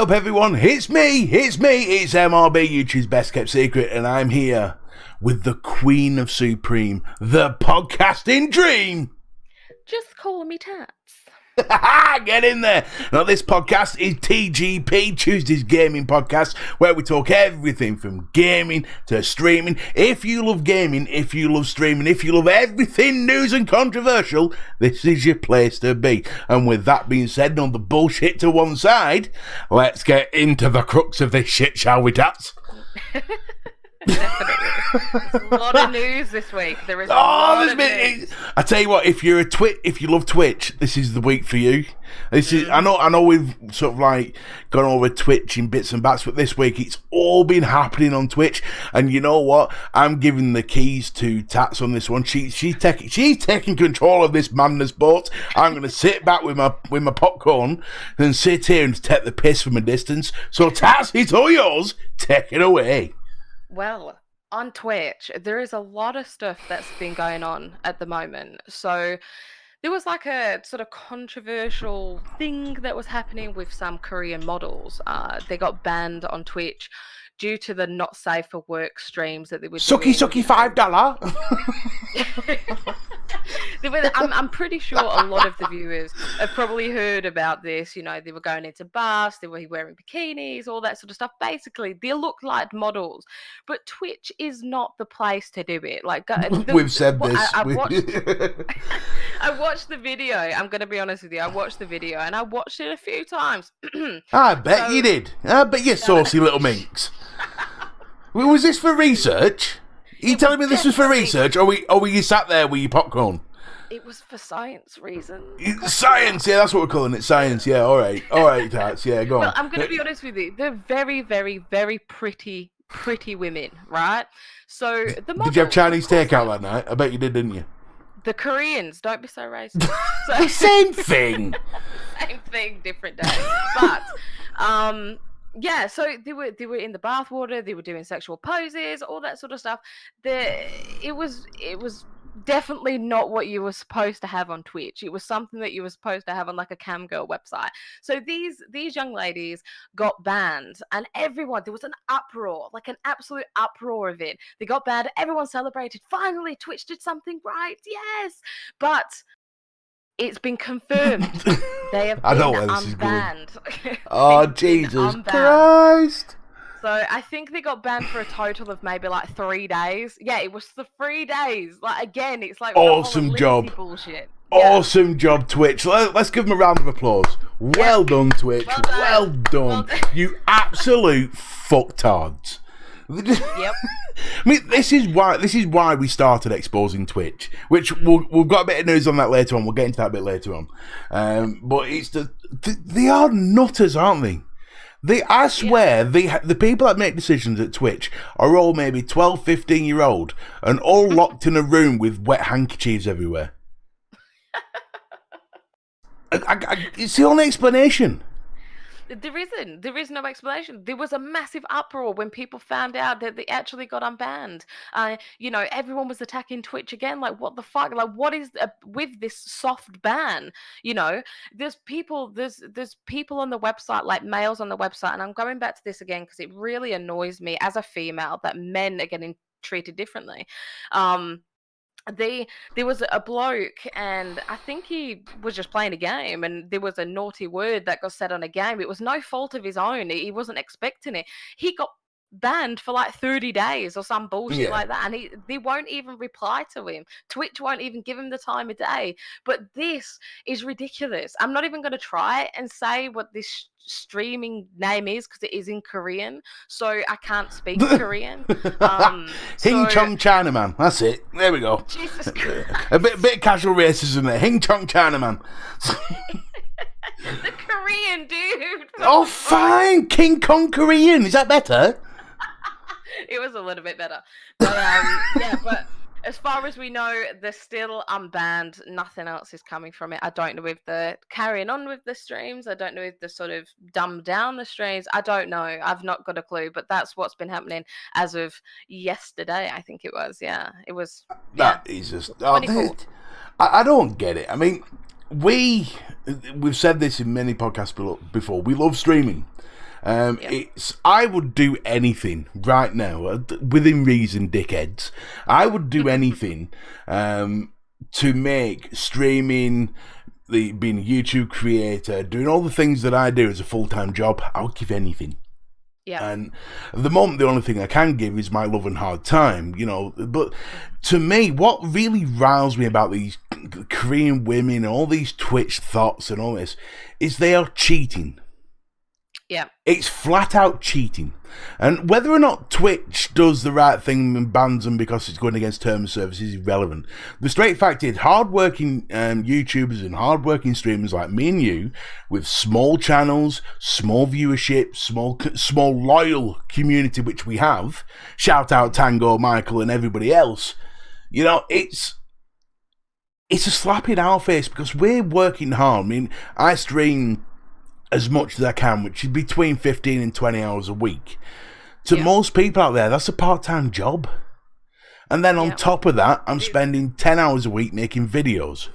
up, everyone? It's me, it's MRB, YouTube's best kept secret, and I'm here with the Queen of Supreme, the podcasting dream. Just call me Tats. Get in there. Now, this podcast is TGP, Tuesday's Gaming Podcast, where we talk everything from gaming to streaming. If you love gaming, if you love streaming, if you love everything news and controversial, this is your place to be. And with that being said, on the bullshit to one side, let's get into the crux of this shit, shall we, Tats? Definitely. There's a lot of news this week. There is a lot of news. I tell you what, if you love Twitch, this is the week for you. This is I know we've sort of like gone over Twitch in bits and bats, but this week it's all been happening on Twitch. And you know what? I'm giving the keys to Tats on this one. She's taking control of this madness boat. I'm gonna sit back with my popcorn and sit here and take the piss from a distance. So Tats, it's all yours. Take it away. Well, on Twitch, there is a lot of stuff that's been going on at the moment. So there was like a sort of controversial thing that was happening with some Korean models. They got banned on Twitch due to the not safe for work streams that they were doing. Sucky $5. I'm pretty sure a lot of the viewers have probably heard about this. You know, they were going into bars, they were wearing bikinis, all that sort of stuff. Basically, they look like models, but Twitch is not the place to do it. Like we've said this. I watched the video. I'm going to be honest with you. I watched the video and I watched it a few times. I bet you did. I bet you saucy little minx. Was this for research? Are you telling me this was for research, or were you sat there with your popcorn? It was for science reasons. Science, yeah, that's what we're calling it. Science, yeah, all right, Tats, yeah, go on. Well, I'm going to be honest with you. They're very, very, very pretty women, right? So the models, did you have Chinese takeout that night? I bet you did, didn't you? The Koreans, don't be so racist. Same thing. Same thing, different day. But yeah, so they were in the bathwater, they were doing sexual poses, all that sort of stuff. It was definitely not what you were supposed to have on Twitch. It was something that you were supposed to have on like a camgirl website. So these young ladies got banned, and everyone, there was an uproar, like an absolute uproar of it. They got banned, everyone celebrated. Finally, Twitch did something right, yes. But it's been confirmed. They have been unbanned. Oh, Jesus Christ. So I think they got banned for a total of maybe like 3 days. Yeah, it was the 3 days. Like, again, it's like awesome job. Bullshit. Awesome job, Twitch. Let's give them a round of applause. Well done, Twitch. Well done. You absolute fucktards. Yep. I mean, this is why we started exposing Twitch, which we've got a bit of news on that later on. We'll get into that a bit later on. But it's they are nutters, aren't they? I swear, the people that make decisions at Twitch are all maybe 12, 15-year-old and all locked in a room with wet handkerchiefs everywhere. It's the only explanation. There isn't. There is no explanation. There was a massive uproar when people found out that they actually got unbanned. You know, everyone was attacking Twitch again. Like, what the fuck? Like, what is with this soft ban? You know, there's people on the website, like males on the website, and I'm going back to this again because it really annoys me as a female that men are getting treated differently. There was a bloke, and I think he was just playing a game, and there was a naughty word that got said on a game. It was no fault of his own. He wasn't expecting it. He got banned for like 30 days or some bullshit like that, and they won't even reply to him. Twitch won't even give him the time of day. But this is ridiculous. I'm not even going to try and say what this streaming name is because it is in Korean, so I can't speak Korean. Hing Chong Chinaman, that's it. There we go. Jesus Christ. A bit of casual racism there. Hing Chong Chinaman. The Korean dude. Oh, fine. King Kong Korean. Is that better? It was a little bit better. But yeah, but as far as we know, they're still unbanned. Nothing else is coming from it. I don't know if they're carrying on with the streams. I don't know if they're sort of dumbed down the streams. I don't know. I've not got a clue. But that's what's been happening as of yesterday, I think it was. Yeah, it was. That is just... I don't get it. I mean, we've said this in many podcasts before. We love streaming. I would do anything right now, within reason, dickheads. I would do anything to make streaming, being a YouTube creator, doing all the things that I do as a full-time job. I would give anything. Yeah. And at the moment, the only thing I can give is my love and hard time, you know. But to me, what really riles me about these Korean women and all these Twitch thoughts and all this is they are cheating. Yeah. It's flat out cheating. And whether or not Twitch does the right thing and bans them because it's going against terms of service is irrelevant. The straight fact is, hard-working YouTubers and hard-working streamers like me and you, with small channels, small viewership, small loyal community which we have, shout out Tango, Michael and everybody else, you know, it's a slap in our face because we're working hard. I mean, I stream as much as I can, which is between 15 and 20 hours a week. To most people out there, that's a part-time job. And then on top of that, I'm spending 10 hours a week making videos.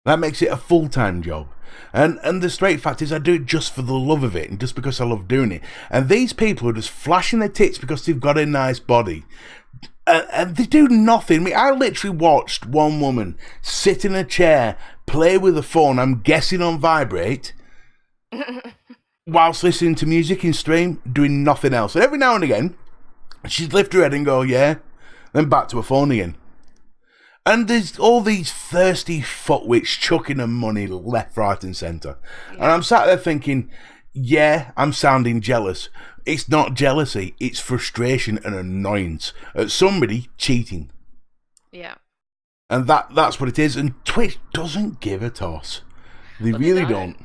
That makes it a full-time job. And the straight fact is, I do it just for the love of it and just because I love doing it. And these people are just flashing their tits because they've got a nice body. And they do nothing. I mean, I literally watched one woman sit in a chair, play with a phone, I'm guessing on vibrate, whilst listening to music in stream, doing nothing else. And every now and again, she'd lift her head and go, yeah, then back to her phone again. And there's all these thirsty fuckwits chucking them money left, right and centre. And I'm sat there thinking, yeah, I'm sounding jealous. It's not jealousy, it's frustration and annoyance at somebody cheating. Yeah. And that's what it is. And Twitch doesn't give a toss. They really don't.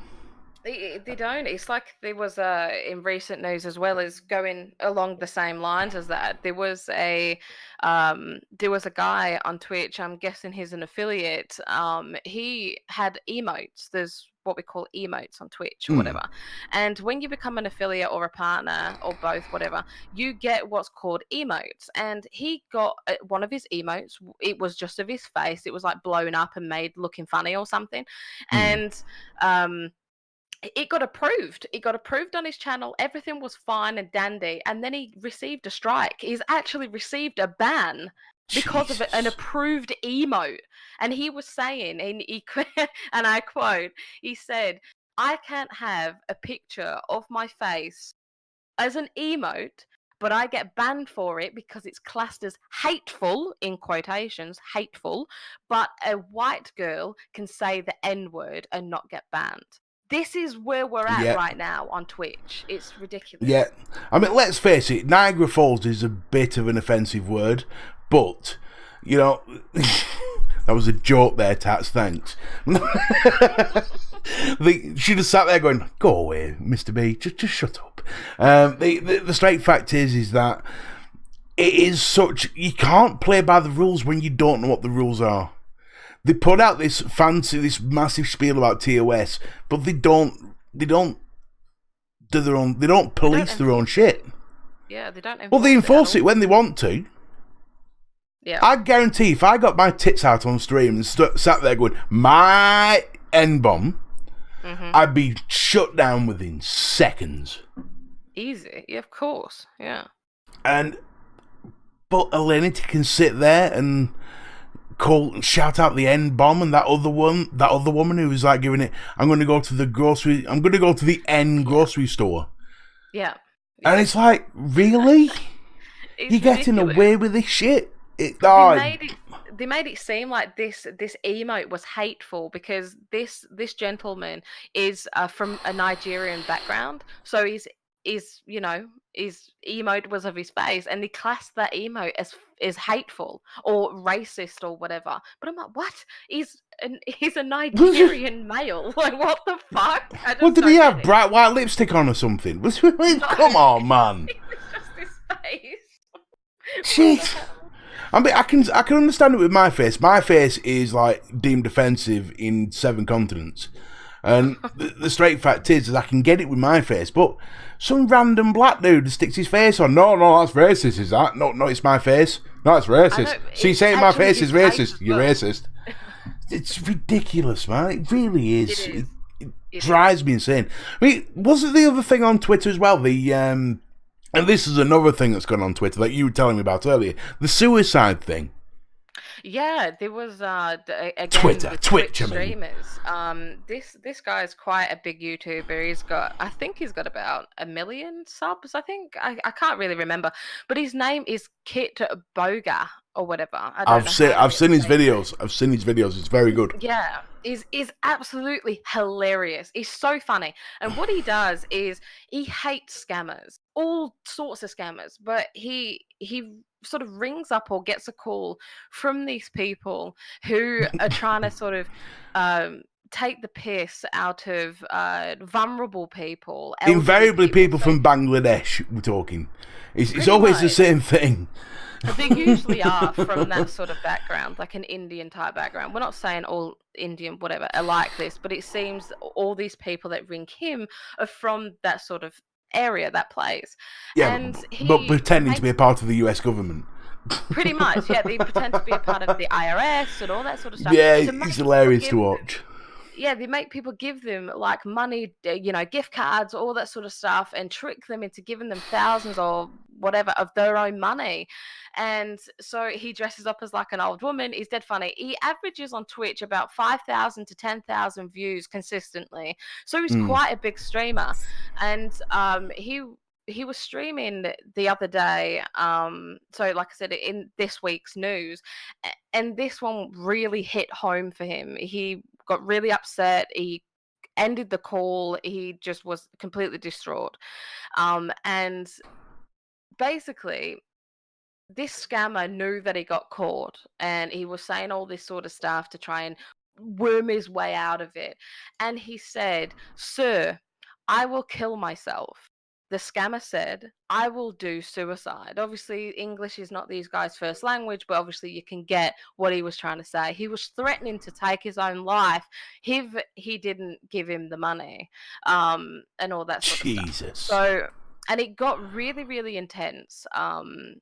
They don't. It's like there was in recent news as well as going along the same lines as that. There was a guy on Twitch. I'm guessing he's an affiliate. He had emotes. There's what we call emotes on Twitch or whatever. And when you become an affiliate or a partner or both, whatever, you get what's called emotes. And he got one of his emotes. It was just of his face. It was like blown up and made looking funny or something. And it got approved. It got approved on his channel. Everything was fine and dandy. And then he received a strike. He's actually received a ban because of an approved emote. And he was saying, and I quote, he said, I can't have a picture of my face as an emote, but I get banned for it because it's classed as hateful, in quotations, hateful, but a white girl can say the N-word and not get banned. This is where we're at right now on Twitch. It's ridiculous. Yeah. I mean, let's face it, Niagara Falls is a bit of an offensive word, but, you know, that was a joke there, Tats, thanks. She just sat there going, go away, Mr. B, just shut up. The straight fact is that it is such, you can't play by the rules when you don't know what the rules are. They put out this massive spiel about TOS, but they don't do their own. They don't police their own shit. Yeah, they don't. Well, they enforce it when they want to. Yeah, I guarantee if I got my tits out on stream and sat there going my N-bomb, I'd be shut down within seconds. Easy, yeah, of course, yeah. But Alenity can sit there and shout out the N-bomb, and that other woman who was like giving it, I'm going to go to the N grocery store. Yeah. And it's like, really? You're getting away with this shit? They made it seem like this emote was hateful because this gentleman is from a Nigerian background, so his emote was of his face, and they classed that emote as hateful or racist or whatever. But I'm like, what? He's a Nigerian male. Like, what the fuck? What did he have? Bright white lipstick on or something? Come on, man. It was just his face. Shit. I mean, I can understand it with my face. My face is like deemed offensive in 7 continents. And the straight fact is I can get it with my face, but some random black dude sticks his face on. No, that's racist, is that? No, it's my face. No, it's racist. So you're saying my face is racist? You're racist. It's ridiculous, man. It really is. drives me insane. I mean, wasn't the other thing on Twitter as well? And this is another thing that's gone on Twitter that you were telling me about earlier. The suicide thing. Yeah, there was again Twitter, with Twitch, I mean. streamers. This guy's quite a big YouTuber. I think he's got about 1 million subs. I think I can't really remember, but his name is Kit Boga or whatever. I don't know I've seen his videos. I've seen his videos. It's very good. Yeah, is absolutely hilarious. He's so funny, and what he does is he hates scammers, all sorts of scammers. But he sort of rings up or gets a call from these people who are trying to sort of take the piss out of vulnerable people. Invariably, people so, from Bangladesh. We're talking. It's always the much. same thing. They usually are from that sort of background, like an Indian type background. We're not saying all Indian whatever are like this, but it seems all these people that ring him are from that sort of area, that place. Yeah, and but pretending to be a part of the US government. Pretty much, yeah. They pretend to be a part of the IRS and all that sort of stuff. Yeah, it's hilarious to watch. Yeah, they make people give them like money, gift cards, all that sort of stuff, and trick them into giving them thousands or whatever of their own money. And so he dresses up as like an old woman. He's dead funny. He averages on Twitch about 5,000 to 10,000 views consistently. So he's quite a big streamer. And he was streaming the other day. So like I said, in this week's news, and this one really hit home for him. He got really upset. He ended the call. He just was completely distraught. And basically, this scammer knew that he got caught, and he was saying all this sort of stuff to try and worm his way out of it. And he said, "Sir, I will kill myself." The scammer said, "I will do suicide." Obviously, English is not these guys' first language, but obviously you can get what he was trying to say. He was threatening to take his own life if he didn't give him the money, and all that sort of stuff. So, and it got really, really intense, and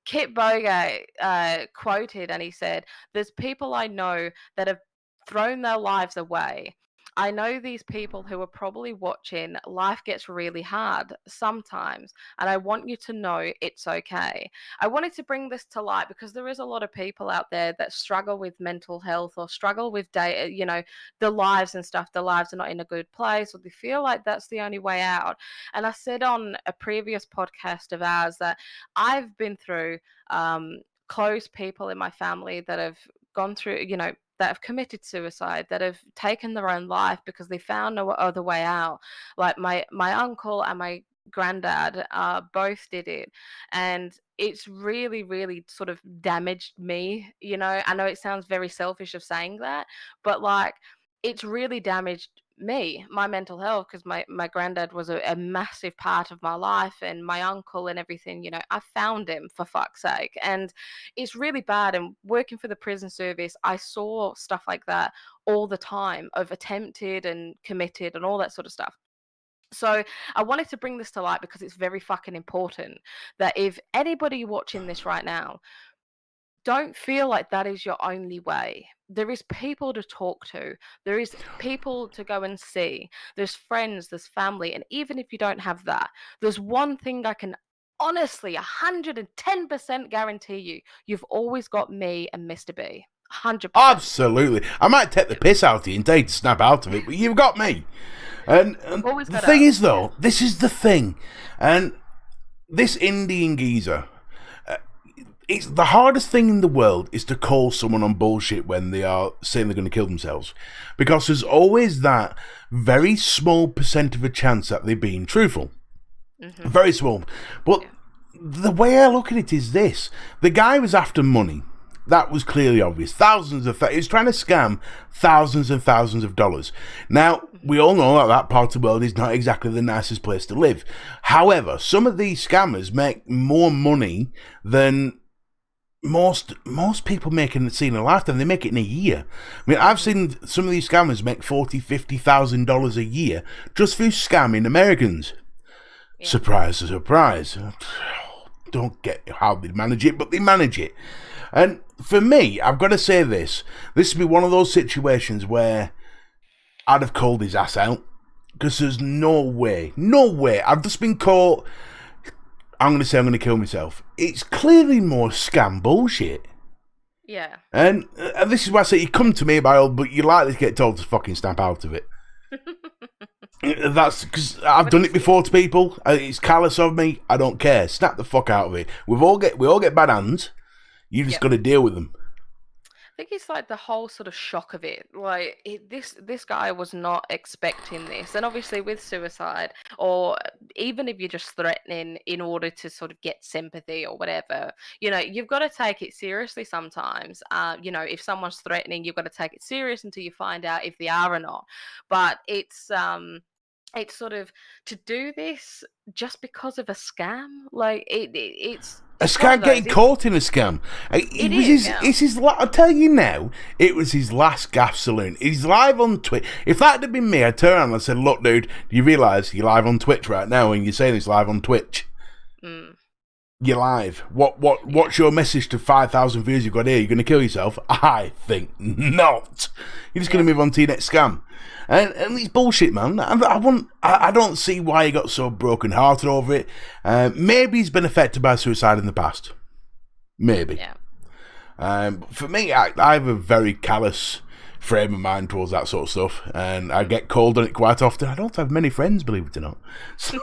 Kit Boga quoted, and he said, "There's people I know that have thrown their lives away. I know these people who are probably watching. Life gets really hard sometimes, and I want you to know it's okay." I wanted to bring this to light because there is a lot of people out there that struggle with mental health or struggle with their lives and stuff. Their lives are not in a good place, or they feel like that's the only way out. And I said on a previous podcast of ours that I've been through close people in my family that have gone through, that have committed suicide, that have taken their own life because they found no other way out. Like my uncle and my granddad both did it, and it's really, really sort of damaged me. I know it sounds very selfish of saying that, but like it's really damaged me, my mental health, because my granddad was a massive part of my life, and my uncle and everything. I found him, for fuck's sake, and it's really bad. And working for the prison service, I saw stuff like that all the time, of attempted and committed and all that sort of stuff. So I wanted to bring this to light because it's very fucking important that if anybody watching this right now, don't feel like that is your only way. There is people to talk to. There is people to go and see. There's friends, there's family. And even if you don't have that, there's one thing I can honestly 110% guarantee you. You've always got me and Mr. B. 100%. Absolutely. I might take the piss out of you and take to snap out of it, but you've got me. And the thing is, though, this is the thing. And this Indian geezer... It's the hardest thing in the world is to call someone on bullshit when they are saying they're going to kill themselves, because there's always that very small percent of a chance that they're being truthful. Mm-hmm. Very small. But the way I look at it is this. The guy was after money. That was clearly obvious. He was trying to scam thousands and thousands of dollars. Now, we all know that part of the world is not exactly the nicest place to live. However, some of these scammers make more money than most people make in a lifetime. They make it in a year. I mean, I've seen some of these scammers make $40,000-$50,000 a year just through scamming Americans. Yeah. Surprise, surprise. Don't get how they manage it, but they manage it. And for me, I've got to say this would be one of those situations where I'd have called his ass out. Because there's no way. I've just been caught. I'm going to say I'm going to kill myself. It's clearly more scam bullshit. Yeah. And this is why I say you come to me but you're likely to get told to fucking snap out of it. That's because I've done it before to people. It's callous of me. I don't care. Snap the fuck out of it. We all get bad hands. You just got to deal with them. I think it's like the whole sort of shock of it. Like this guy was not expecting this, and obviously with suicide, or even if you're just threatening in order to sort of get sympathy or whatever, you've got to take it seriously sometimes. If someone's threatening, you've got to take it serious until you find out if they are or not. But it's sort of to do this just because of a scam. Like it's. A scam getting caught in a scam. I'll tell you now, it was his last gaff saloon. He's live on Twitch. If that had been me, I'd turn around and I said, look, dude, do you realise you're live on Twitch right now and you're saying it's live on Twitch? You're live. What's your message to 5,000 viewers you've got here? You're going to kill yourself? I think not. You're just going to move on to your next scam. And it's bullshit, man. I don't see why he got so broken-hearted over it. Maybe he's been affected by suicide in the past. Maybe. Yeah. For me, I have a very callous frame of mind towards that sort of stuff, and I get cold on it quite often. I don't have many friends, believe it or not. So,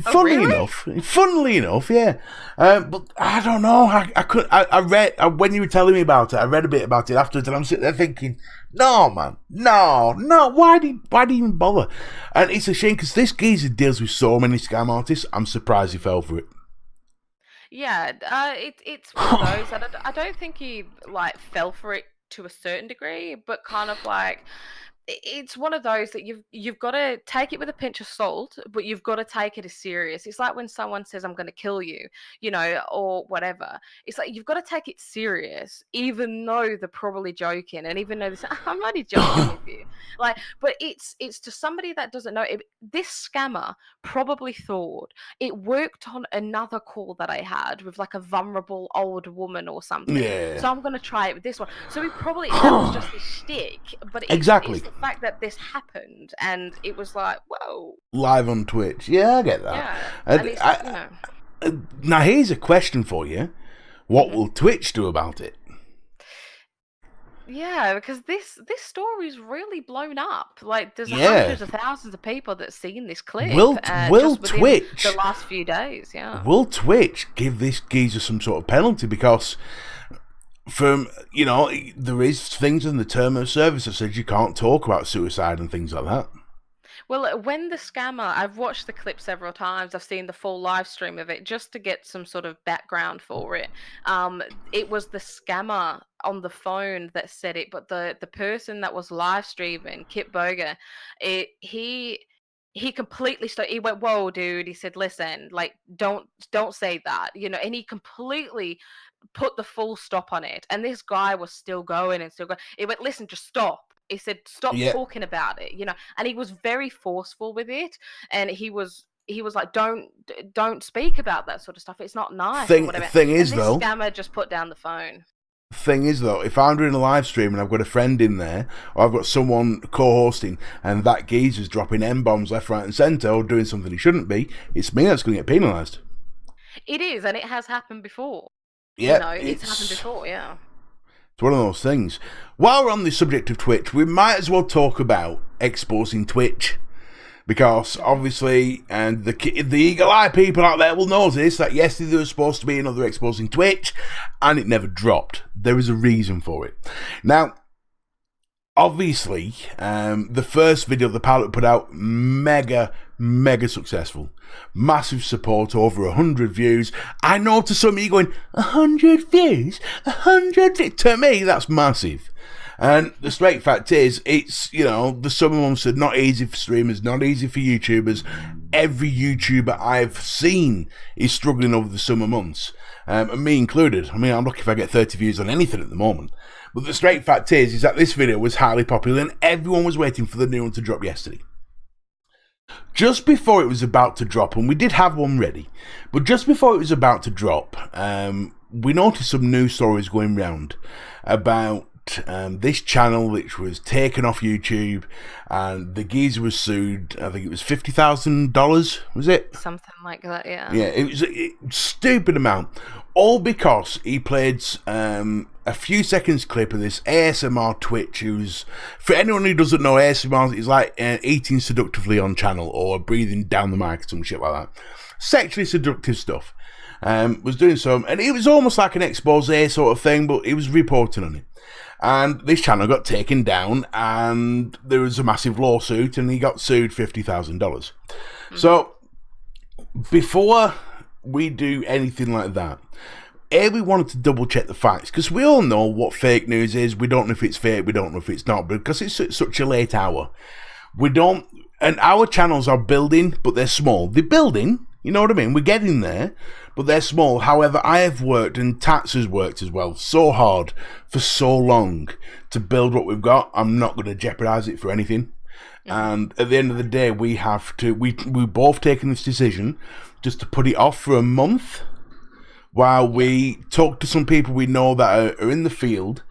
funnily enough, yeah. But I don't know. I read when you were telling me about it. I read a bit about it afterwards, and I'm sitting there thinking, no, man, no. Why did he even bother? And it's a shame because this geezer deals with so many scam artists. I'm surprised he fell for it. Yeah, it's one of those. I don't think he fell for it to a certain degree, but kind of like it's one of those that you've got to take it with a pinch of salt, but you've got to take it as serious. It's like when someone says, I'm going to kill you, or whatever. It's like you've got to take it serious, even though they're probably joking, and even though I'm only joking with you. But it's to somebody that doesn't know. This scammer probably thought it worked on another call that I had with like a vulnerable old woman or something. Yeah. So I'm going to try it with this one. So that was just his shtick. But exactly. It's the fact that this happened, and it was like, whoa. Live on Twitch. Yeah, I get that. Yeah. Now, here's a question for you. What will Twitch do about it? Yeah, because this story's really blown up. Like, there's hundreds of thousands of people that's seen this clip. Will just Twitch the last few days? Yeah. Will Twitch give this geezer some sort of penalty? Because there is things in the term of service that says you can't talk about suicide and things like that. Well, when the scammer, I've watched the clip several times. I've seen the full live stream of it just to get some sort of background for it. It was the scammer on the phone that said it, but the person that was live streaming, Kip Boga, he completely started. He went, "Whoa, dude!" He said, "Listen, don't say that," and he completely put the full stop on it. And this guy was still going and still going. He went, "Listen, just stop." He said, "Stop talking about it," and he was very forceful with it, and he was like, "Don't speak about that sort of stuff. It's not nice." Thing is, this though, scammer just put down the phone. Thing is, though, if I'm doing a live stream and I've got a friend in there, or I've got someone co-hosting, and that geezer's dropping M-bombs left, right, and centre, or doing something he shouldn't be, it's me that's going to get penalised. It is, and it has happened before. Yeah, it's happened before. Yeah. It's one of those things. While we're on the subject of Twitch, we might as well talk about exposing Twitch. Because, obviously, and the eagle-eye people out there will notice that yesterday there was supposed to be another exposing Twitch, and it never dropped. There is a reason for it. Now, obviously, the first video the pilot put out, mega successful. Massive support, over 100 views. I know to some of you going, 100 views? 100 views? To me, that's massive. And the straight fact is, it's, the summer months are not easy for streamers, not easy for YouTubers. Every YouTuber I've seen is struggling over the summer months, and me included. I mean, I'm lucky if I get 30 views on anything at the moment. But the straight fact is that this video was highly popular, and everyone was waiting for the new one to drop yesterday. Just before it was about to drop, and we did have one ready, but just before it was about to drop, we noticed some news stories going round about this channel which was taken off YouTube, and the geezer was sued. I think it was $50,000. Was it something like that? Yeah. Yeah, it was a stupid amount, all because he played a few seconds clip of this ASMR Twitch. Who's, for anyone who doesn't know, ASMR is like eating seductively on channel or breathing down the mic or some shit like that. Sexually seductive stuff. Was doing some, and it was almost like an expose sort of thing, but he was reporting on it. And this channel got taken down, and there was a massive lawsuit, and he got sued $50,000. So, before we do anything like that, we wanted to double check the facts, because we all know what fake news is. We don't know if it's fake, we don't know if it's not, because it's at such a late hour. We don't, and our channels are building, but they're small. They're building, you know what I mean? We're getting there, but they're small. However, I have worked, and Tats has worked as well, so hard for so long to build what we've got. I'm not going to jeopardize it for anything. And at the end of the day, we have to, we both taken this decision just to put it off for a month while we talk to some people we know that are in the field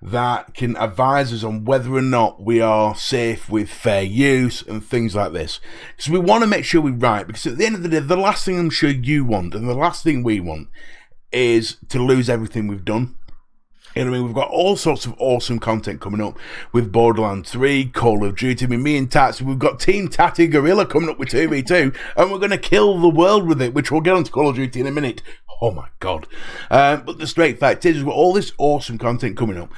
that can advise us on whether or not we are safe with fair use and things like this. Because we want to make sure we're right, because at the end of the day, the last thing I'm sure you want, and the last thing we want, is to lose everything we've done. You know what I mean? We've got all sorts of awesome content coming up with Borderlands 3, Call of Duty. I mean, me and Tats, we've got Team Tatty Gorilla coming up with 2v2, and we're going to kill the world with it, which we'll get onto Call of Duty in a minute. Oh my God. But the straight fact is, we've got all this awesome content coming up.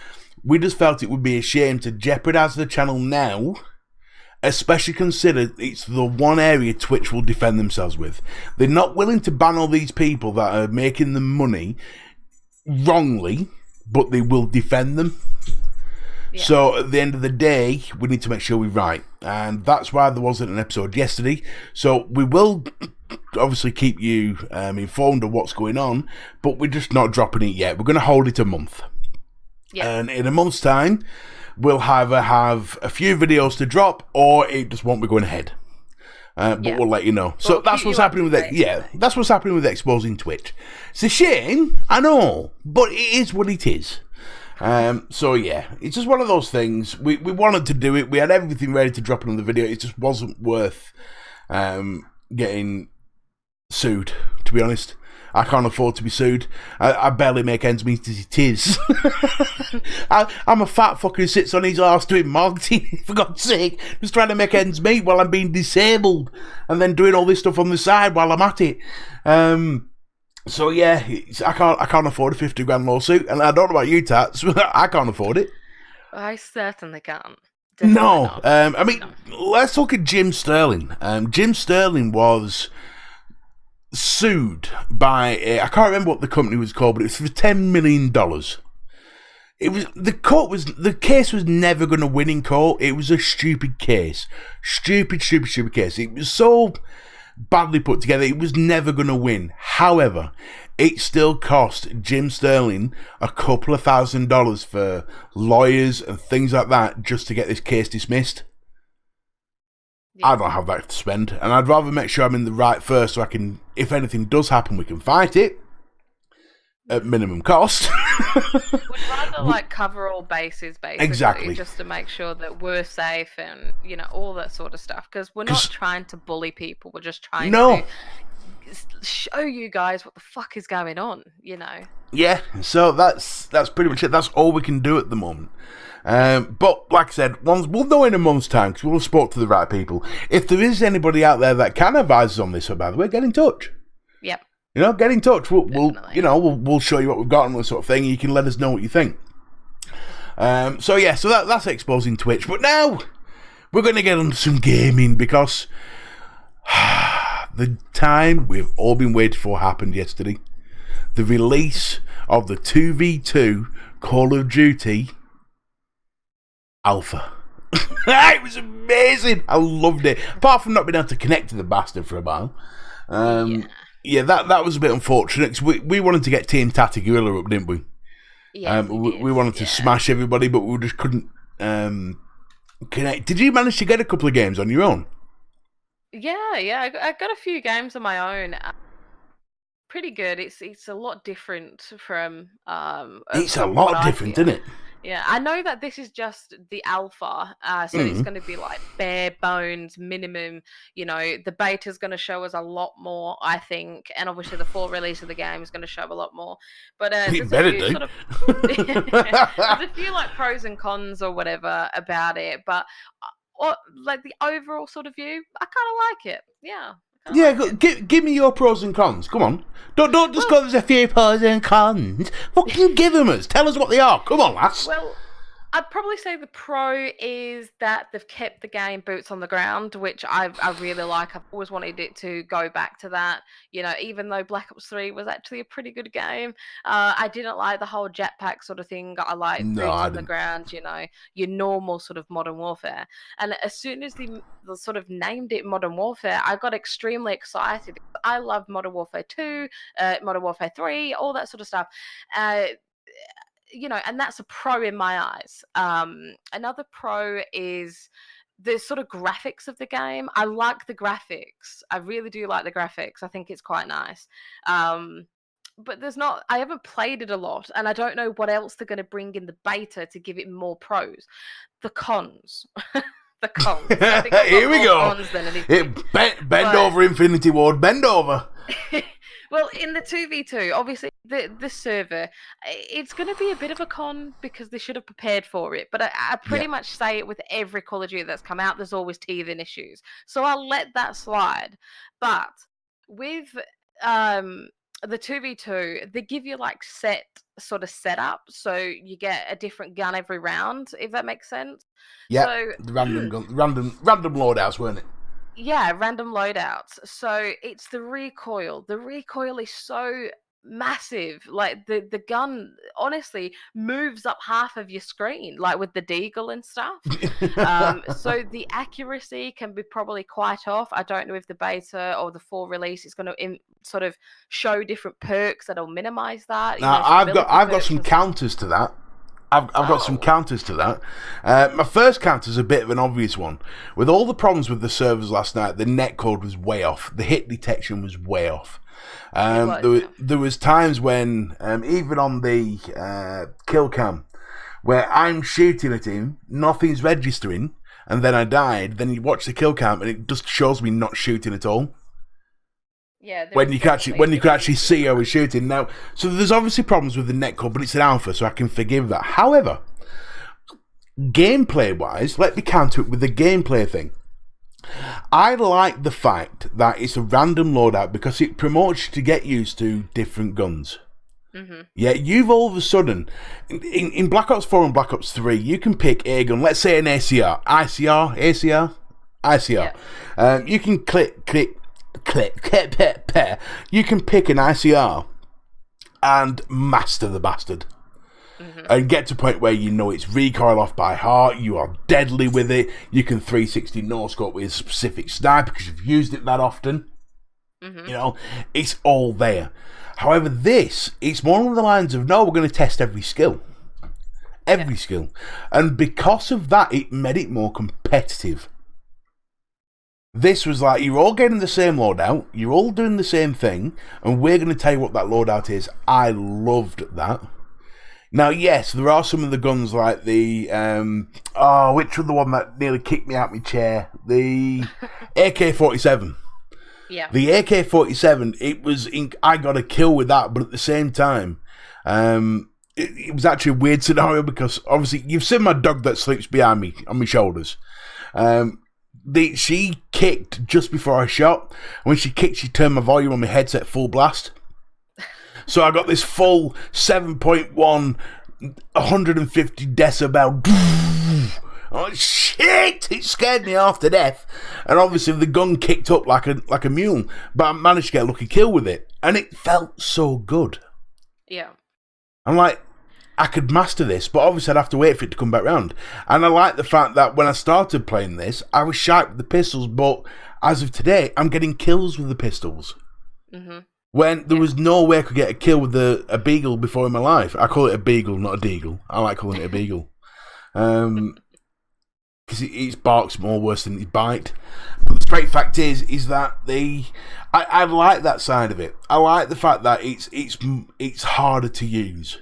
We just felt it would be a shame to jeopardize the channel now, especially considered it's the one area Twitch will defend themselves with. They're not willing to ban all these people that are making them money wrongly, but they will defend them. Yeah. So at the end of the day, we need to make sure we're right. And that's why there wasn't an episode yesterday. So we will obviously keep you informed of what's going on, but we're just not dropping it yet. We're going to hold it a month. Yeah. And in a month's time, we'll either have a few videos to drop, or it just won't be going ahead. But we'll let you know. So that's what's happening with it. Yeah, that's what's happening with exposing Twitch. It's a shame, I know, but it is what it is. So yeah, it's just one of those things. We wanted to do it. We had everything ready to drop another video. It just wasn't worth getting sued, to be honest. I can't afford to be sued. I barely make ends meet as it is. I'm a fat fucker who sits on his arse doing marketing, for God's sake, just trying to make ends meet while I'm being disabled, and then doing all this stuff on the side while I'm at it. So yeah, I can't afford a 50 grand lawsuit, and I don't know about you, Tats. I can't afford it. I certainly can't. No, I mean, let's look at Jim Sterling. Jim Sterling was sued by I can't remember what the company was called, but it was for $10 million. It was the case was never going to win in court. It was a stupid case, stupid case. It was so badly put together. It was never going to win. However, it still cost Jim Sterling a couple of $1,000s for lawyers and things like that just to get this case dismissed. I don't have that to spend, and I'd rather make sure I'm in the right first, so I can, if anything does happen, we can fight it at minimum cost. We'd rather cover all bases, basically, exactly, just to make sure that we're safe and all that sort of stuff. Because we're not trying to bully people; we're just trying to show you guys what the fuck is going on. Yeah. So that's pretty much it. That's all we can do at the moment. But like I said, we'll know in a month's time, because we'll have spoke to the right people. If there is anybody out there that can advise us on this, by the way, get in touch. Yep. Get in touch. We'll show you what we've got and that sort of thing. And you can let us know what you think. So that's exposing Twitch. But now we're going to get on some gaming, because the time we've all been waiting for happened yesterday. The release of the 2v2 Call of Duty Alpha. It was amazing. I loved it. Apart from not being able to connect to the bastard for a while. That was a bit unfortunate, because we wanted to get Team Tatty Gorilla up, didn't we? Yeah. We wanted to smash everybody, but we just couldn't connect. Did you manage to get a couple of games on your own? Yeah. I got a few games on my own. Pretty good. It's a lot different from. It's a lot different, isn't it? Yeah, I know that this is just the alpha, so it's going to be like bare bones minimum. The beta's going to show us a lot more, I think, and obviously the full release of the game is going to show a lot more. But It there's a better few do. sort of there's a few like pros and cons or whatever about it, but like the overall sort of view, I kind of like it. Yeah. Yeah, give me your pros and cons. Come on. Don't just go, there's a few pros and cons. Fucking give them us. Tell us what they are. Come on, lass. Well, I'd probably say the pro is that they've kept the game boots on the ground, which I really like. I've always wanted it to go back to that. Even though Black Ops 3 was actually a pretty good game, I didn't like the whole jetpack sort of thing. I like No, boots I on the didn't. ground, your normal sort of Modern Warfare. And as soon as they sort of named it Modern Warfare, I got extremely excited. I love Modern Warfare 2, Modern Warfare 3, all that sort of stuff. And that's a pro in my eyes. Another pro is the sort of graphics of the game. I like the graphics. I really do like the graphics. I think it's quite nice. But I haven't played it a lot, and I don't know what else they're going to bring in the beta to give it more pros. The cons. The cons. I think Here we go. Cons than anything. Bend over, Infinity Ward. Bend over. Well, in the 2v2, obviously, the server, it's going to be a bit of a con because they should have prepared for it. But I pretty much say it with every Call of Duty that's come out, there's always teething issues. So I'll let that slide. But with the 2v2, they give you like set sort of setup. So you get a different gun every round, if that makes sense. Yeah, so, the random loadouts, weren't it? Yeah, random loadouts. So it's the recoil. The recoil is so massive. Like the gun honestly moves up half of your screen, like with the deagle and stuff. So the accuracy can be probably quite off. I don't know if the beta or the full release is going to sort of show different perks that'll minimize that. Now, I've got some counters to that. I've got some counters to that. My first counter is a bit of an obvious one. With all the problems with the servers last night, the netcode was way off. The hit detection was way off. There was times when, even on the kill cam, where I'm shooting at him, nothing's registering, and then I died. Then you watch the kill cam, and it just shows me not shooting at all. Yeah, when you can actually see how we're shooting now. So there's obviously problems with the netcode, but it's an alpha, so I can forgive that. However, gameplay-wise, let me counter it with the gameplay thing. I like the fact that it's a random loadout because it promotes you to get used to different guns. Mm-hmm. Yeah, you've all of a sudden, in Black Ops 4 and Black Ops 3, you can pick a gun, let's say an ACR. Yeah. You can you can pick an ICR and master the bastard. Mm-hmm. And get to a point where you know it's recoil off by heart, you are deadly with it, you can 360 no-scope with a specific sniper because you've used it that often. Mm-hmm. It's all there. However, it's more along the lines of, no, we're going to test every skill. Skill. And because of that, it made it more competitive. This was like, you're all getting the same loadout, you're all doing the same thing, and we're going to tell you what that loadout is. I loved that. Now, yes, there are some of the guns like the, which was the one that nearly kicked me out my chair? The AK-47. Yeah. The AK-47, I got a kill with that, but at the same time, it was actually a weird scenario because, obviously, you've seen my dog that sleeps behind me, on my shoulders. She kicked just before I shot. When she kicked, she turned my volume on my headset full blast. So I got this full 7.1, 150 decibel. Oh shit! It scared me half to death. And obviously the gun kicked up like a mule, but I managed to get a lucky kill with it, and it felt so good. Yeah. I'm like, I could master this, but obviously I'd have to wait for it to come back round. And I like the fact that when I started playing this, I was sharp with the pistols, but as of today, I'm getting kills with the pistols. Mm-hmm. When there was no way I could get a kill with a beagle before in my life. I call it a beagle, not a deagle. I like calling it a beagle. Because it barks more worse than it bite. But the straight fact is that I like that side of it. I like the fact that it's harder to use.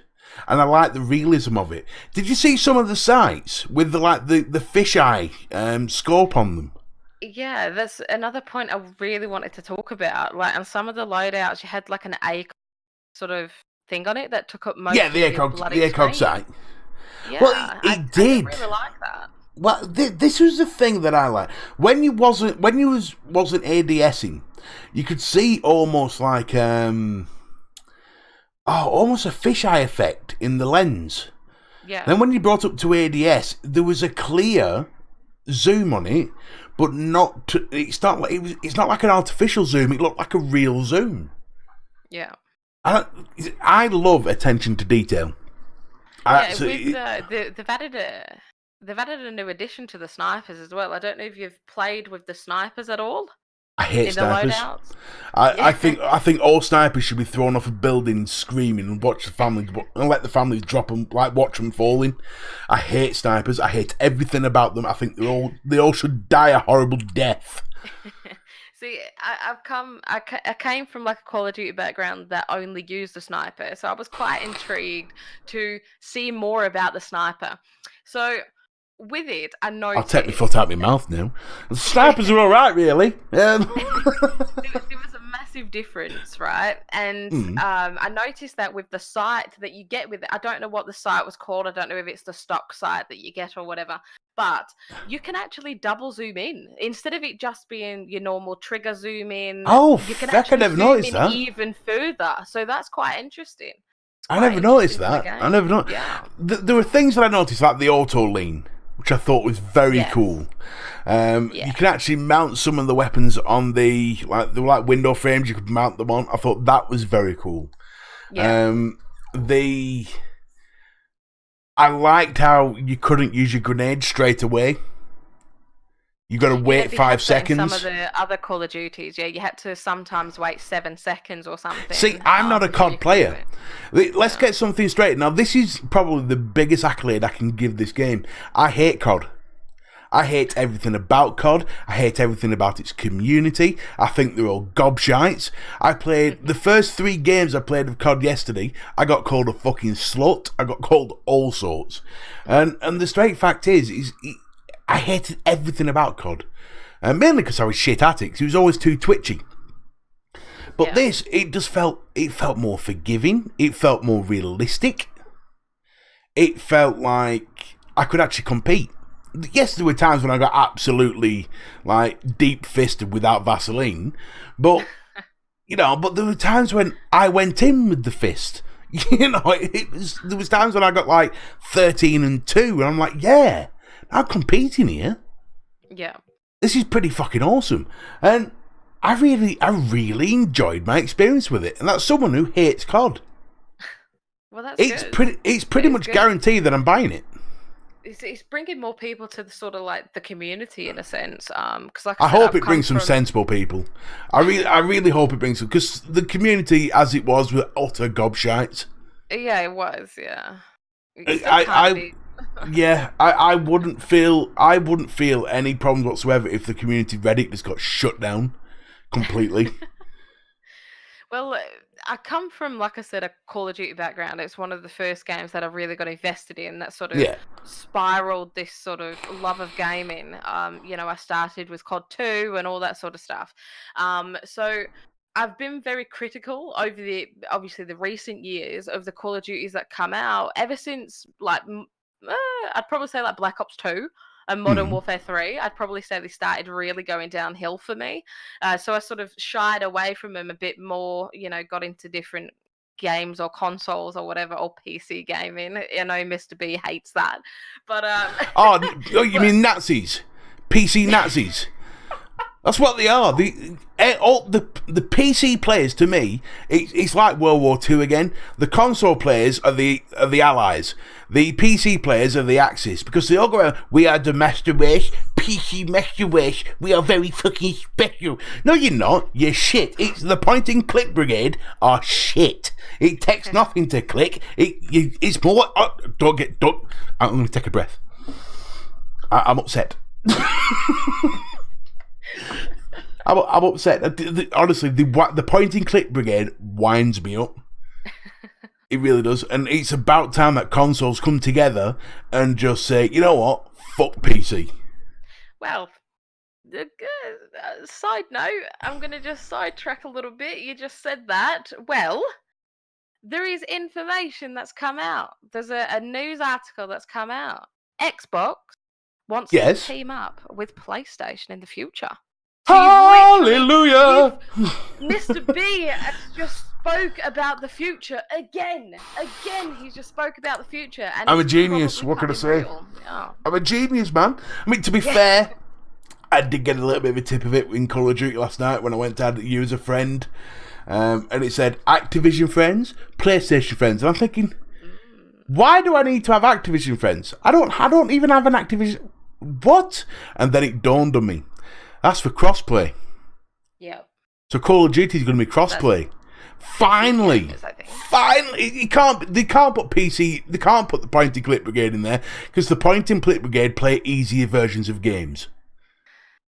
and I like the realism of it. Did you see some of the sites with the fisheye scope on them? Yeah, that's another point I really wanted to talk about. Like, on some of the loadouts, you had like an A sort of thing on it that took up most Yeah, of the your bloody ACOG screen. site. Yeah, Well, I didn't really like that. Well, this was the thing that I like. When you wasn't ADSing, you could see almost like almost a fisheye effect in the lens. Yeah. Then when you brought up to ADS, there was a clear zoom on it, but it's not like an artificial zoom. It looked like a real zoom. Yeah. I love attention to detail. They've added a new addition to the snipers as well. I don't know if you've played with the snipers at all. I hate snipers. I think all snipers should be thrown off a building screaming and watch the families and let the families drop them, like watch them falling. I hate snipers. I hate everything about them. I think they all should die a horrible death. See, I came from like a Call of Duty background that only used the sniper, so I was quite intrigued to see more about the sniper. So with it, I noticed... I'll take my foot out of my mouth now. The snipers are all right, really. There was a massive difference, right? And I noticed that with the sight that you get with it, I don't know what the sight was called. I don't know if it's the stock sight that you get or whatever. But you can actually double zoom in instead of it just being your normal trigger zoom in. Oh, you can I never noticed that. Even further. So that's quite interesting. I never noticed that. I never noticed. Yeah. There were things that I noticed, like the auto lean, which I thought was very cool. You can actually mount some of the weapons on the window frames. You could mount them on. I thought that was very cool. Yeah. I liked how you couldn't use your grenade straight away. You got to wait 5 seconds. Some of the other Call of Duties, you had to sometimes wait 7 seconds or something. See, I'm not a COD player. Let's get something straight. Now, this is probably the biggest accolade I can give this game. I hate COD. I hate everything about COD. I hate everything about its community. I think they're all gobshites. I played the first 3 games I played of COD yesterday. I got called a fucking slut. I got called all sorts. And the straight fact is I hated everything about COD. Mainly because I was shit at it. 'Cause it was always too twitchy. But this, it felt more forgiving. It felt more realistic. It felt like I could actually compete. Yes, there were times when I got absolutely like deep fisted without Vaseline, but but there were times when I went in with the fist. There was times when I got like 13-2, and I'm like, yeah, I'm competing here. Yeah, this is pretty fucking awesome, and I really enjoyed my experience with it. And that's someone who hates COD. Well, that's good. It's pretty much guaranteed that I'm buying it. It's bringing more people to the sort of like the community in a sense. Because I hope it brings some sensible people. I really hope it brings some, because the community as it was were utter gobshites. Yeah, it was. Yeah. I wouldn't feel any problems whatsoever if the community Reddit just got shut down completely. Well, I come from, like I said, a Call of Duty background. It's one of the first games that I really got invested in that sort of spiraled this sort of love of gaming. I started with COD 2 and all that sort of stuff. So I've been very critical over the recent years of the Call of Duties that come out ever since, like, I'd probably say like Black Ops 2. And Modern Warfare 3, I'd probably say they started really going downhill for me. So I sort of shied away from them a bit more, got into different games or consoles or whatever, or PC gaming. I know Mr. B hates that. But you mean Nazis? PC Nazis? That's what they are. The PC players, to me, it's like World War II again. The console players are the Allies. The PC players are the Axis, because they all go around, we are the master race, PC master race, we are very fucking special. No, you're not. You're shit. It's the point and click brigade are shit. It takes nothing to click. It's more. I'm going to take a breath. I'm upset. I'm upset. Honestly, the point and click brigade winds me up. It really does. And it's about time that consoles come together and just say, you know what? Fuck PC. Well, side note, I'm going to just sidetrack a little bit. You just said that. Well, there is information that's come out. There's a news article that's come out. Xbox wants to team up with PlayStation in the future. Hallelujah! Mr. B has just spoke about the future again. He's just spoke about the future. And I'm a genius. What can I say? Yeah. I'm a genius, man. I mean, to be fair, I did get a little bit of a tip of it in Call of Duty last night when I went to add you as a friend. And it said Activision friends, PlayStation friends. And I'm thinking, why do I need to have Activision friends? I don't even have an Activision. What? And then it dawned on me. That's for crossplay. Yeah. So Call of Duty is going to be crossplay. Finally. They can't put PC. They can't put the Point and Click Brigade in there because the Point and Click Brigade play easier versions of games.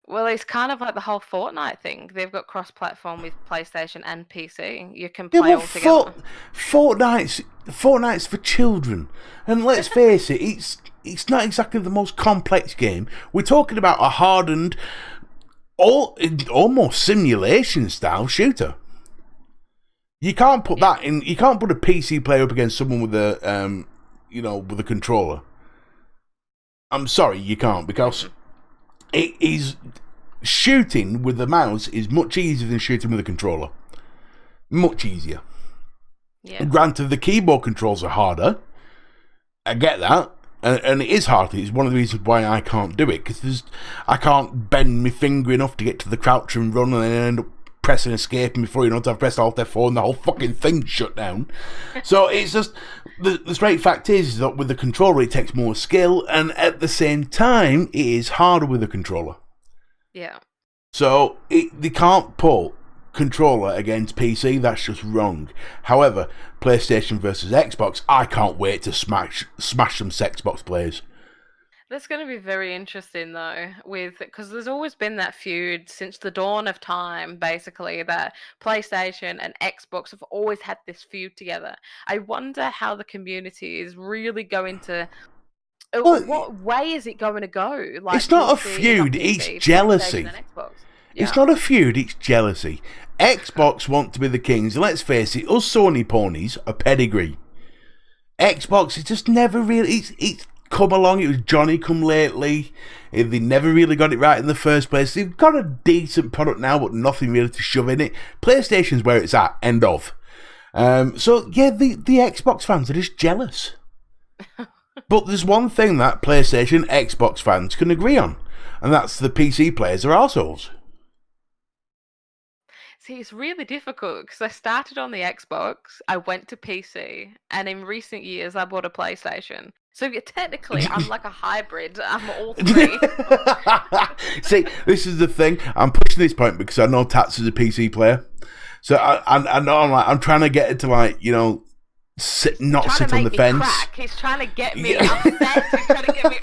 Well, it's kind of like the whole Fortnite thing. They've got cross-platform with PlayStation and PC. You can play all together. Fortnite's for children, and let's face it, it's not exactly the most complex game. We're talking about a hardened, almost simulation-style shooter. You can't put that in. You can't put a PC player up against someone with a, with a controller. I'm sorry, you can't, because it is shooting with the mouse is much easier than shooting with a controller. Much easier. Yeah. Granted, the keyboard controls are harder. I get that. And it is hard. It's one of the reasons why I can't do it, because I can't bend my finger enough to get to the crouch and run and then end up pressing escape, and before you know it, I've pressed Alt F4 and the whole fucking thing shut down. So it's just, the straight fact is that with the controller it takes more skill, and at the same time it is harder with the controller. Yeah. So they can't put controller against PC, that's just wrong. However, PlayStation versus Xbox, I can't wait to smash some Xbox players. That's going to be very interesting, though, because there's always been that feud since the dawn of time, basically, that PlayStation and Xbox have always had this feud together. I wonder how the community is really going to... what way is it going to go? Like, it's not a feud, it's jealousy. Yeah. It's not a feud, it's jealousy. Xbox want to be the kings, and let's face it, us Sony ponies are pedigree. Xbox is just never really... It's come along, it was Johnny come lately. They never really got it right in the first place. They've got a decent product now, but nothing really to shove in it. PlayStation's where it's at, end of. So, yeah, the Xbox fans are just jealous. But there's one thing that PlayStation, Xbox fans can agree on, and that's the PC players are arseholes. See, it's really difficult because I started on the Xbox, I went to PC, and in recent years I bought a PlayStation. So technically, I'm like a hybrid. I'm all three. See, this is the thing. I'm pushing this point because I know Tats is a PC player. So I know I'm trying to get it to sit on the fence. He's trying to get me upset. He's trying to get me.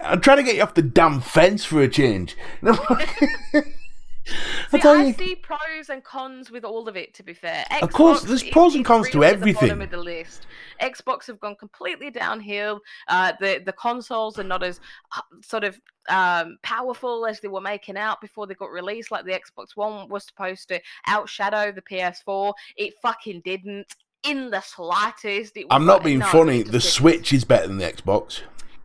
I'm trying to get you off the damn fence for a change. See, I see pros and cons with all of it, to be fair. Xbox, of course, there's pros and cons to everything. At the bottom of the list. Xbox have gone completely downhill. The consoles are not as sort of powerful as they were making out before they got released. Like the Xbox One was supposed to outshadow the PS4. It fucking didn't in the slightest. I'm not being funny. The Switch is better than the Xbox.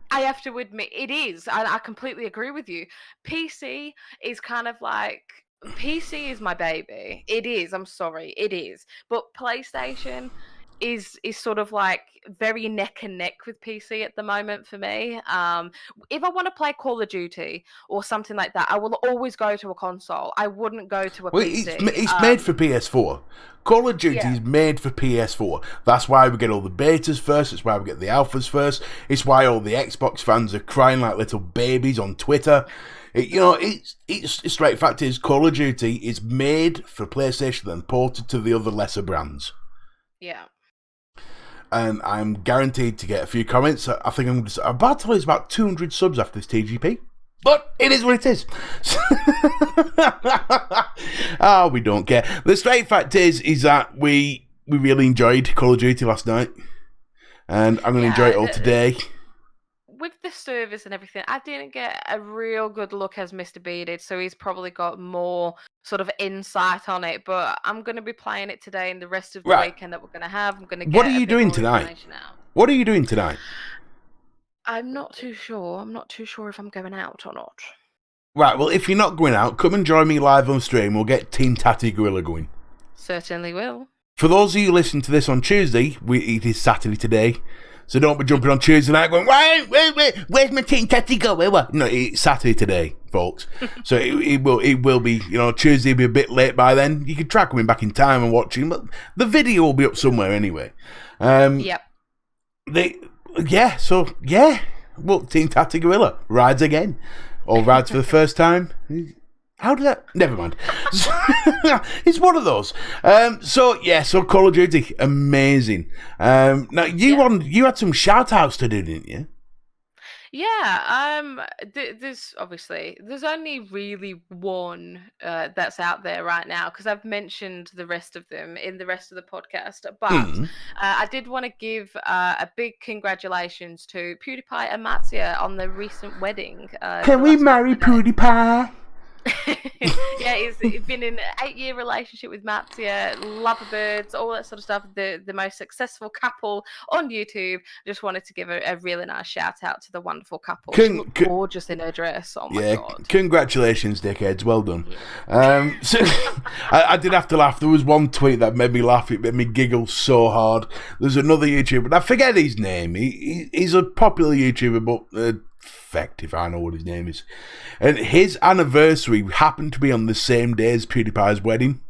I have to admit, it is. I completely agree with you. PC is kind of like... PC is my baby. It is. I'm sorry. It is. But PlayStation is sort of like very neck and neck with PC at the moment for me. If I want to play Call of Duty or something like that, I will always go to a console. I wouldn't go to a PC. It's made for PS4. Call of Duty is made for PS4. That's why we get all the betas first. It's why we get the alphas first. It's why all the Xbox fans are crying like little babies on Twitter. It's straight fact is Call of Duty is made for PlayStation and ported to the other lesser brands. Yeah. And I'm guaranteed to get a few comments. I think I'm about to lose about 200 subs after this TGP. But it is what it is. We don't care. The straight fact is that we we really enjoyed Call of Duty last night, and I'm going to enjoy it all today. With the service and everything, I didn't get a real good look as Mr. B did, so he's probably got more sort of insight on it. But I'm going to be playing it today and the rest of the weekend that we're going to have. I'm going to get What are you doing tonight? What are you doing tonight? I'm not too sure. I'm not too sure if I'm going out or not. Right, well, if you're not going out, come and join me live on stream. We'll get Team Tatty Gorilla going. Certainly will. For those of you listening to this on Tuesday, it is Saturday today. So don't be jumping on Tuesday night going, wait, where's my Team Tatty go? No, it's Saturday today, folks. So it will be, Tuesday will be a bit late by then. You can track coming back in time and watching, but the video will be up somewhere anyway. Yep. Well, Team Tatty Gorilla rides again. Or rides for the first time. How did that? Never mind. It's one of those. So Call of Duty, amazing. Now you had some shout outs to do, didn't you? Yeah, there's only really one that's out there right now, because I've mentioned the rest of them in the rest of the podcast. But I did want to give a big congratulations to Pewdiepie and Matsuya on their recent wedding. Can we marry Pewdiepie? Yeah, he's been in an 8-year relationship with Matsuya, lovebirds, all that sort of stuff. The most successful couple on YouTube. Just wanted to give a really nice shout out to the wonderful couple. She looked gorgeous in her dress. Oh my god! Congratulations, dickheads. Well done. So I did have to laugh. There was one tweet that made me laugh. It made me giggle so hard. There's another YouTuber. I forget his name. He's a popular YouTuber, but. If I know what his name is, and his anniversary happened to be on the same day as PewDiePie's wedding,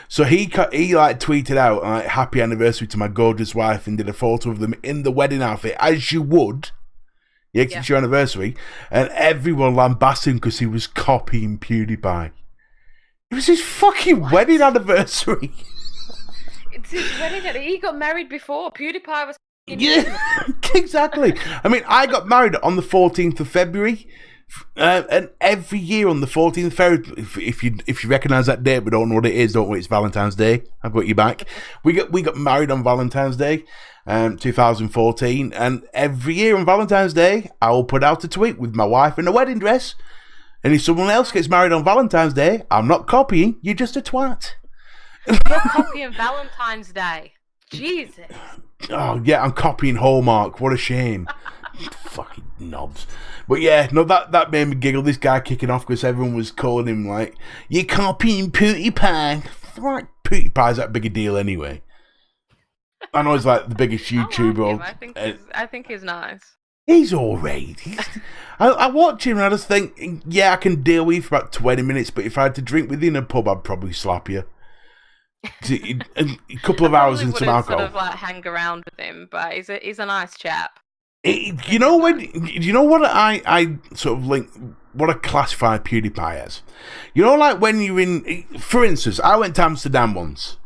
so he tweeted out happy anniversary to my gorgeous wife and did a photo of them in the wedding outfit, as you would, it's your anniversary, and everyone lambasted him because he was copying PewDiePie. It was his fucking wedding anniversary. It's his wedding anniversary. He got married before. PewDiePie was. Yeah, exactly. I mean, I got married on the 14th of February, and every year on the 14th of February, if you recognise that date but don't know what it is, don't worry, it's Valentine's Day. I've got you back. We got married on Valentine's Day, 2014, and every year on Valentine's Day, I will put out a tweet with my wife in a wedding dress, and if someone else gets married on Valentine's Day, I'm not copying, you're just a twat. You're copying Valentine's Day. Jesus. Oh, yeah, I'm copying Hallmark. What a shame. Fucking knobs. But yeah, no, that made me giggle. This guy kicking off because everyone was calling him like, you're copying Pewdiepie. Like, PewDiePie's that big a deal anyway. I know he's like the biggest YouTuber. I think he's nice. He's alright. I watch him and I just think, yeah, I can deal with you for about 20 minutes, but if I had to drink with you in a pub, I'd probably slap you. A couple of hours and some alcohol. Sort of like hang around with him, but he's a nice chap. You know what I sort of link, what I classify PewDiePie as? You know, like when you're in, for instance, I went to Amsterdam once,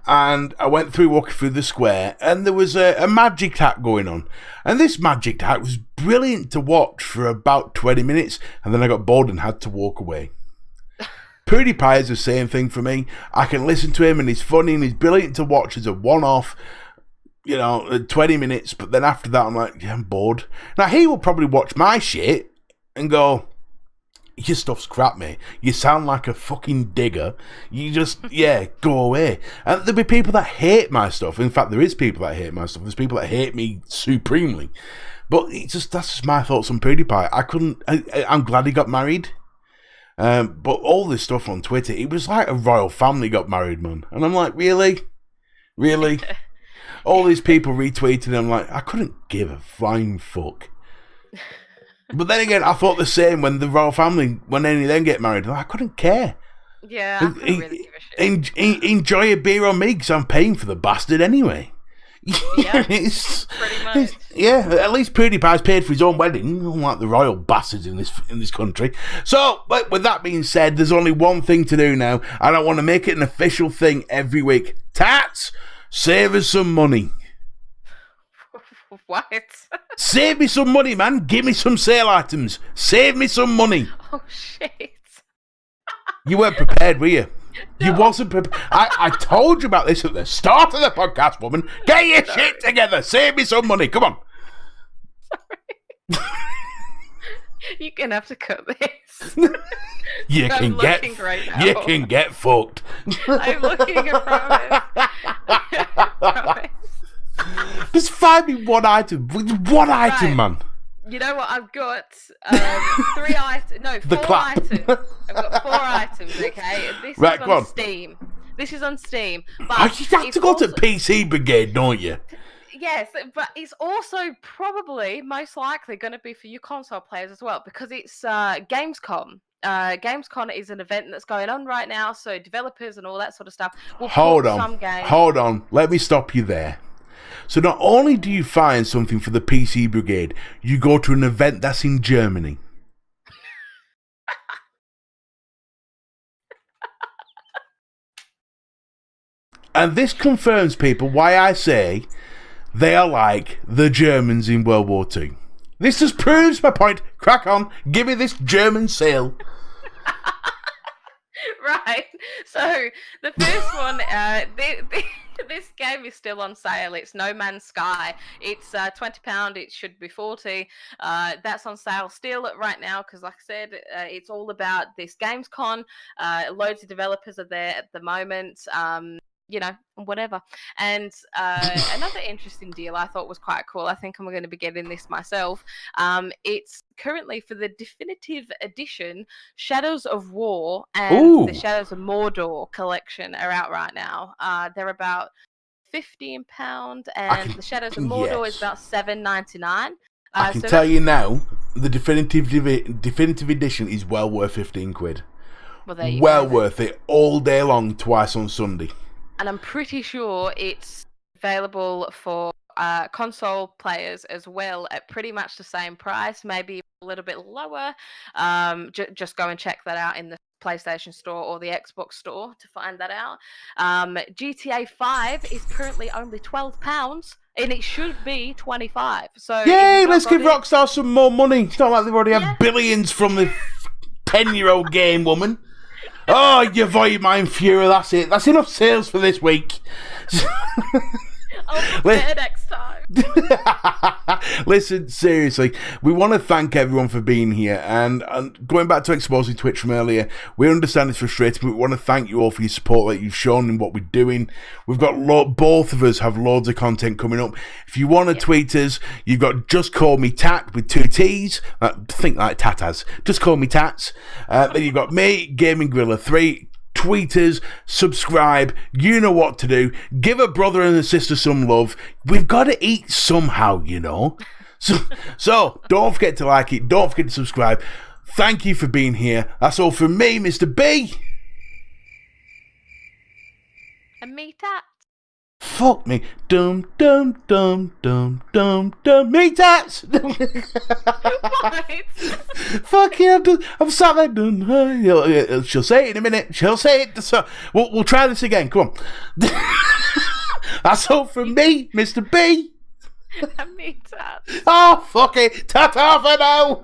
and I went walking through the square, and there was a magic act going on, and this magic act was brilliant to watch for about 20 minutes, and then I got bored and had to walk away. PewDiePie is the same thing for me. I can listen to him and he's funny and he's brilliant to watch as a one-off, 20 minutes, but then after that I'm like, yeah, I'm bored. Now he will probably watch my shit and go, your stuff's crap, mate. You sound like a fucking digger. You just, go away. And there'll be people that hate my stuff. In fact, there is people that hate my stuff. There's people that hate me supremely. But that's just my thoughts on PewDiePie. I'm glad he got married. But all this stuff on Twitter, it was like a royal family got married, man. And I'm like, really? All these people retweeted, and I'm like, I couldn't give a flying fuck. But then again, I thought the same when the royal family, when any of them get married. I couldn't care. Yeah, I couldn't really give a shit. Enjoy a beer on me, because I'm paying for the bastard anyway. Yeah, pretty much. At least PewDiePie's paid for his own wedding, unlike the royal bastards in this country. So, but with that being said, there's only one thing to do now, and I want to make it an official thing every week. Tats, save us some money. What? Save me some money, man. Give me some sale items. Save me some money. Oh, shit. You weren't prepared, were you? You wasn't prepared. I told you about this at the start of the podcast, woman. Get your shit together. Save me some money. Come on. You're going to have to cut this. You can get fucked. I'm looking, I promise. Just find me one item. One item, man. You know what? I've got 3 items. No, 4 items. I've got 4 items, okay? This is on Steam. This is on Steam. But you have to go to PC Brigade, don't you? Yes, but it's also probably most likely going to be for you console players as well, because it's Gamescom. Gamescom is an event that's going on right now, so developers and all that sort of stuff will Hold on. Let me stop you there. So not only do you find something for the PC Brigade, you go to an event that's in Germany. And this confirms, people, why I say they are like the Germans in World War II. This just proves my point. Crack on. Give me this German sale. Right. So the first one, this game is still on sale. It's No Man's Sky. It's £20. It should be $40. That's on sale still right now because, like I said, it's all about this Gamescom. Loads of developers are there at the moment. Whatever. And another interesting deal I thought was quite cool. I think I'm going to be getting this myself. It's currently for the definitive edition. Shadows of War and the Shadows of Mordor collection are out right now. They're about £15, and the Shadows of Mordor is about $7.99. I can tell you now, the definitive edition is well worth 15 quid. Well worth it all day long, twice on Sunday. And I'm pretty sure it's available for console players as well at pretty much the same price, maybe a little bit lower. Just go and check that out in the PlayStation Store or the Xbox Store to find that out. GTA 5 is currently only £12, and it should be 25. So yay! Let's give Rockstar some more money. It's not like they've already had billions from the 10-year-old game, woman. Oh, you void mine Fury, that's it. That's enough sales for this week. I'll prepare next time. Listen, seriously, we want to thank everyone for being here. And going back to exposing Twitch from earlier, we understand it's frustrating, but we want to thank you all for your support that you've shown in what we're doing. We've got both of us have loads of content coming up. If you want to tweet us, you've got Just Call Me Tat with 2 T's. Think like Tatas. Just Call Me Tats. Then you've got me, Gaming Gorilla 3. Tweeters, subscribe, you know what to do. Give a brother and a sister some love. We've got to eat somehow, you know. So don't forget to like it, don't forget to subscribe. Thank you for being here. That's all from me, Mr. B. And me, Tat. Fuck me. Dum dum dum dum dum dum. Me tats. Fuck yeah, I'm sat there. She'll say it in a minute. She'll say it. So we'll try this again. Come on. That's all from me, Mr. B. And me, Tat. Oh, fuck it. Ta-ta for now.